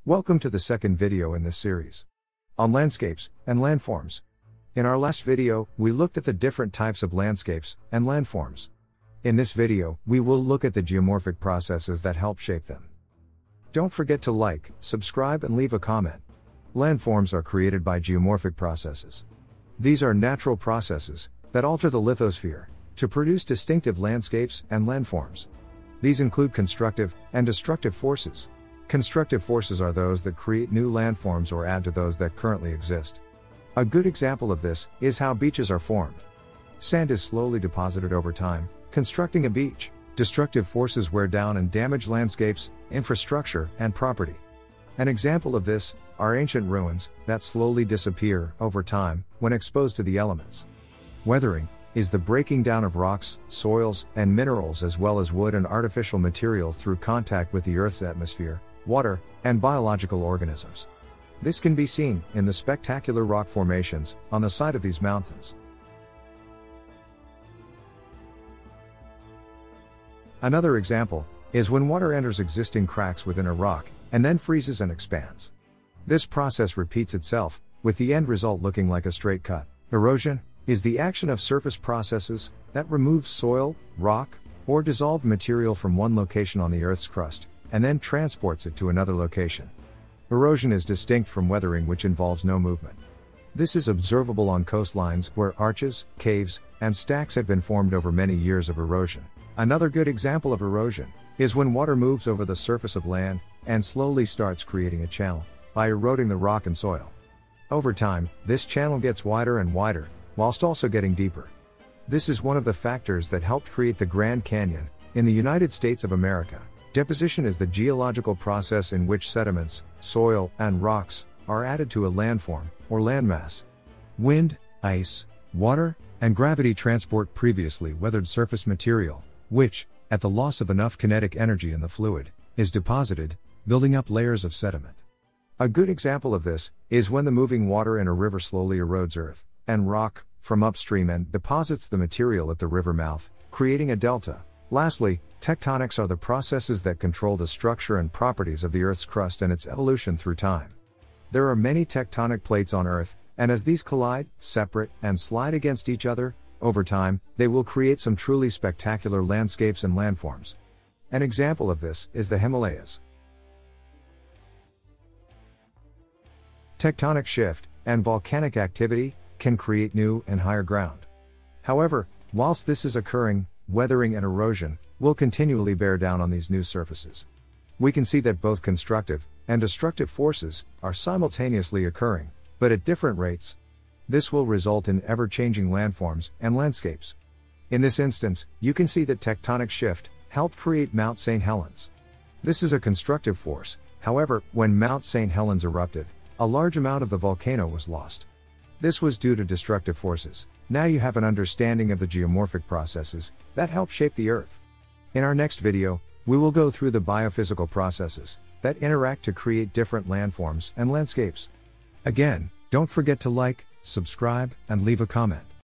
Welcome to the second video in this series on landscapes and landforms. In our last video, we looked at the different types of landscapes and landforms. In this video, we will look at the geomorphic processes that help shape them. Don't forget to like, subscribe, and leave a comment. Landforms are created by geomorphic processes. These are natural processes that alter the lithosphere to produce distinctive landscapes and landforms. These include constructive and destructive forces. Constructive forces are those that create new landforms or add to those that currently exist. A good example of this is how beaches are formed. Sand is slowly deposited over time, constructing a beach. Destructive forces wear down and damage landscapes, infrastructure, and property. An example of this are ancient ruins that slowly disappear over time when exposed to the elements. Weathering is the breaking down of rocks, soils, and minerals as well as wood and artificial materials through contact with the Earth's atmosphere, water, and biological organisms. This can be seen in the spectacular rock formations on the side of these mountains. Another example is when water enters existing cracks within a rock and then freezes and expands. This process repeats itself, with the end result looking like a straight cut. Erosion is the action of surface processes that remove soil, rock, or dissolved material from one location on the Earth's crust, and then transports it to another location. Erosion is distinct from weathering, which involves no movement. This is observable on coastlines where arches, caves, and stacks have been formed over many years of erosion. Another good example of erosion is when water moves over the surface of land and slowly starts creating a channel by eroding the rock and soil. Over time, this channel gets wider and wider, whilst also getting deeper. This is one of the factors that helped create the Grand Canyon in the United States of America. Deposition is the geological process in which sediments, soil, and rocks are added to a landform, or landmass. Wind, ice, water, and gravity transport previously weathered surface material, which, at the loss of enough kinetic energy in the fluid, is deposited, building up layers of sediment. A good example of this is when the moving water in a river slowly erodes earth and rock from upstream and deposits the material at the river mouth, creating a delta. Lastly, tectonics are the processes that control the structure and properties of the Earth's crust and its evolution through time. There are many tectonic plates on Earth, and as these collide, separate, and slide against each other, over time, they will create some truly spectacular landscapes and landforms. An example of this is the Himalayas. Tectonic shift and volcanic activity can create new and higher ground. However, whilst this is occurring, weathering and erosion will continually bear down on these new surfaces. We can see that both constructive and destructive forces are simultaneously occurring, but at different rates. This will result in ever-changing landforms and landscapes. In this instance, you can see that tectonic shift helped create Mount St. Helens. This is a constructive force. However, when Mount St. Helens erupted, a large amount of the volcano was lost. This was due to destructive forces. Now you have an understanding of the geomorphic processes that help shape the Earth. In our next video, we will go through the biophysical processes that interact to create different landforms and landscapes. Again, don't forget to like, subscribe, and leave a comment.